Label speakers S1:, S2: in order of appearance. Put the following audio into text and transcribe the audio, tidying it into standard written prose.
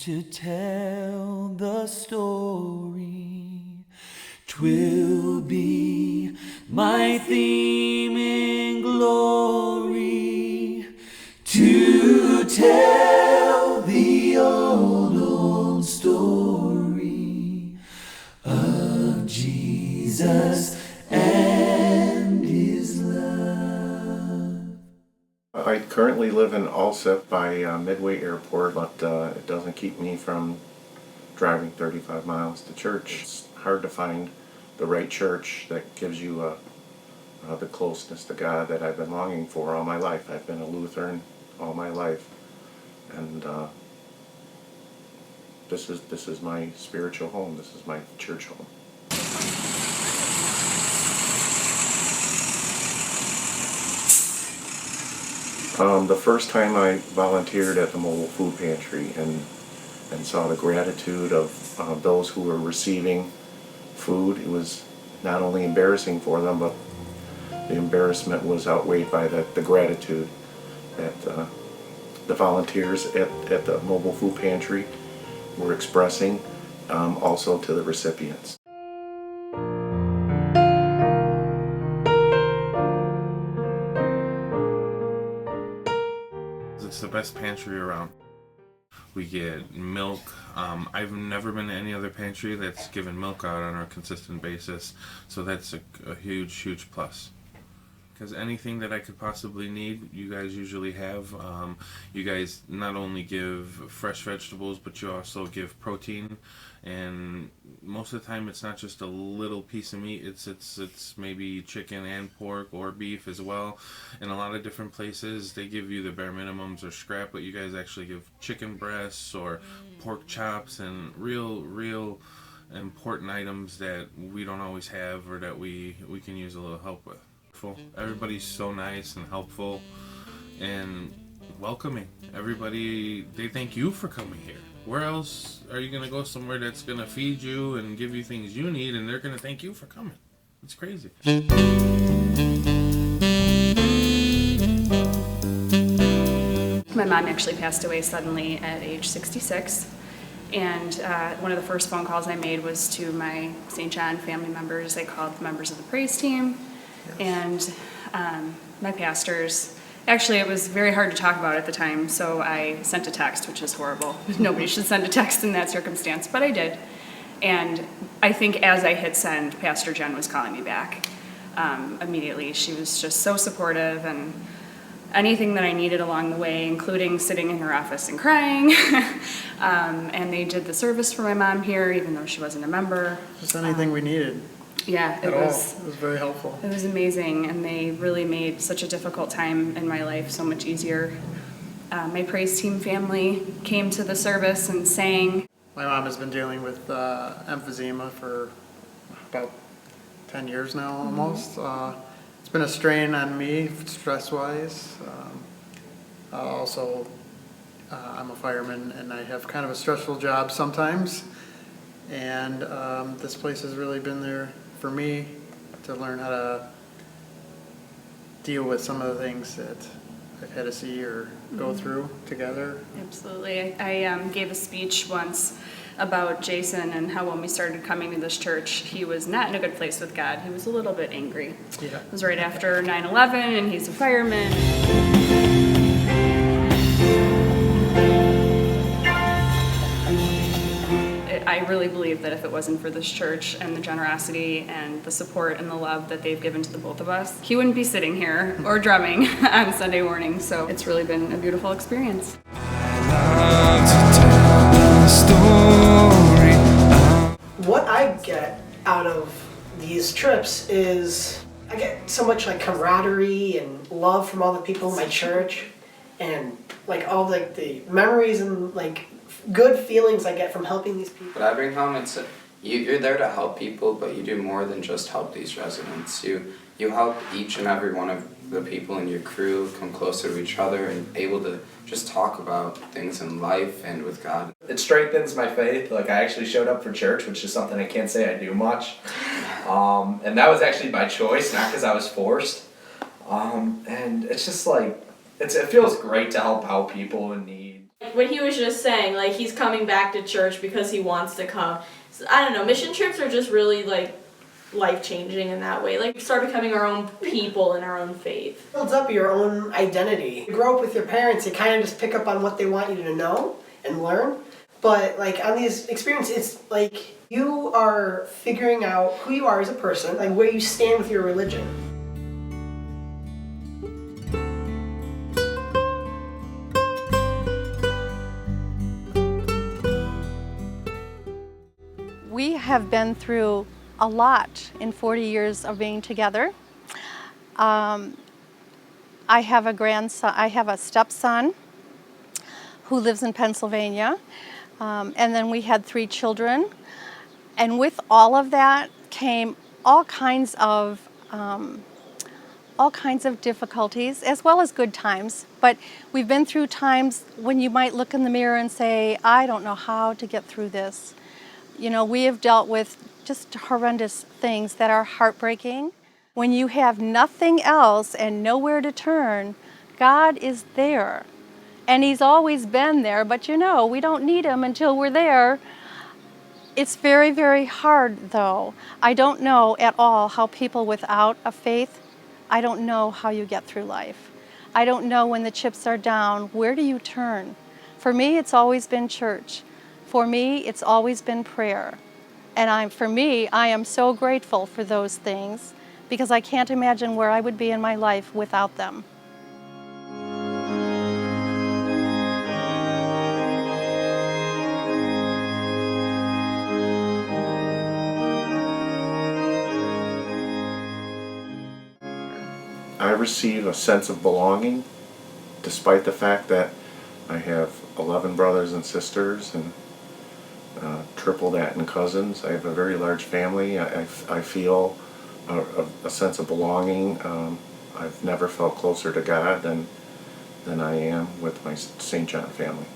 S1: to tell the story. 'Twill be my theme in glory to tell the old story of Jesus and his love.
S2: I currently live in Alsip by Midway Airport, but it doesn't keep me from driving 35 miles to church. It's hard to find the right church that gives you the closeness to God that I've been longing for all my life. I've been a Lutheran all my life, and this is my spiritual home. This is my church home. The first time I volunteered at the mobile food pantry and saw the gratitude of those who were receiving food, it was not only embarrassing for them, but the embarrassment was outweighed by the gratitude that the volunteers at the mobile food pantry were expressing, also to the recipients.
S3: It's the best pantry around. We get milk. I've never been to any other pantry that's given milk out on a consistent basis, so that's a huge, huge plus. Because anything that I could possibly need, you guys usually have. You guys not only give fresh vegetables, but you also give protein, and most of the time it's not just a little piece of meat. It's maybe chicken and pork or beef as well. In a lot of different places, they give you the bare minimums or scrap, but you guys actually give chicken breasts or pork chops and real important items that we don't always have or that we can use a little help with. Everybody's so nice and helpful and welcoming. Everybody, they thank you for coming here. Where else are you going to go somewhere that's going to feed you and give you things you need, and they're going to thank you for coming? It's crazy.
S4: My mom actually passed away suddenly at age 66. And one of the first phone calls I made was to my St. John family members. I called the members of the praise team. And my pastors. Actually, it was very hard to talk about at the time, so I sent a text, which is horrible. Nobody should send a text in that circumstance, but I did. And I think as I hit send, Pastor Jen was calling me back immediately. She was just so supportive, and anything that I needed along the way, including sitting in her office and crying. And they did the service for my mom here, even though she wasn't a member.
S5: Just anything we needed.
S4: Yeah,
S5: It was very helpful.
S4: It was amazing, and they really made such a difficult time in my life so much easier. My praise team family came to the service and sang.
S5: My mom has been dealing with emphysema for about 10 years now, almost. It's been a strain on me, stress-wise. Also, I'm a fireman, and I have kind of a stressful job sometimes. And this place has really been there for me to learn how to deal with some of the things that I've had to see or go through together.
S4: Absolutely. I gave a speech once about Jason and how when we started coming to this church, he was not in a good place with God. He was a little bit angry.
S5: Yeah.
S4: It was right after 9/11, and he's a fireman. I really believe that if it wasn't for this church and the generosity and the support and the love that they've given to the both of us, he wouldn't be sitting here or drumming on Sunday morning. So it's really been a beautiful experience.
S6: What I get out of these trips is I get so much like camaraderie and love from all the people in my church, and like all the memories and like good feelings I get from helping these people.
S7: What I bring home, you're there to help people, but you do more than just help these residents. You help each and every one of the people in your crew come closer to each other and able to just talk about things in life and with God.
S8: It strengthens my faith. Like, I actually showed up for church, which is something I can't say I do much. And that was actually by choice, not because I was forced. And it's just like, it feels great to help out people in need.
S9: What he was just saying, like he's coming back to church because he wants to come. So, I don't know, mission trips are just really like life-changing in that way. Like we start becoming our own people in our own faith.
S6: It builds up your own identity. You grow up with your parents, you kind of just pick up on what they want you to know and learn. But like on these experiences, it's like you are figuring out who you are as a person, like where you stand with your religion.
S10: We have been through a lot in 40 years of being together. I have a grandson, I have a stepson who lives in Pennsylvania, and then we had 3 children. And with all of that came all kinds of difficulties as well as good times. But we've been through times when you might look in the mirror and say, I don't know how to get through this. You know, we have dealt with just horrendous things that are heartbreaking. When you have nothing else and nowhere to turn, God is there. And He's always been there, but you know, we don't need Him until we're there. It's very, very hard though. I don't know at all how people without a faith, I don't know how you get through life. I don't know when the chips are down, where do you turn? For me, it's always been church. For me, it's always been prayer. And for me, I am so grateful for those things because I can't imagine where I would be in my life without them.
S2: I receive a sense of belonging despite the fact that I have 11 brothers and sisters and triple that in cousins. I have a very large family. I feel a sense of belonging. I've never felt closer to God than I am with my St. John family.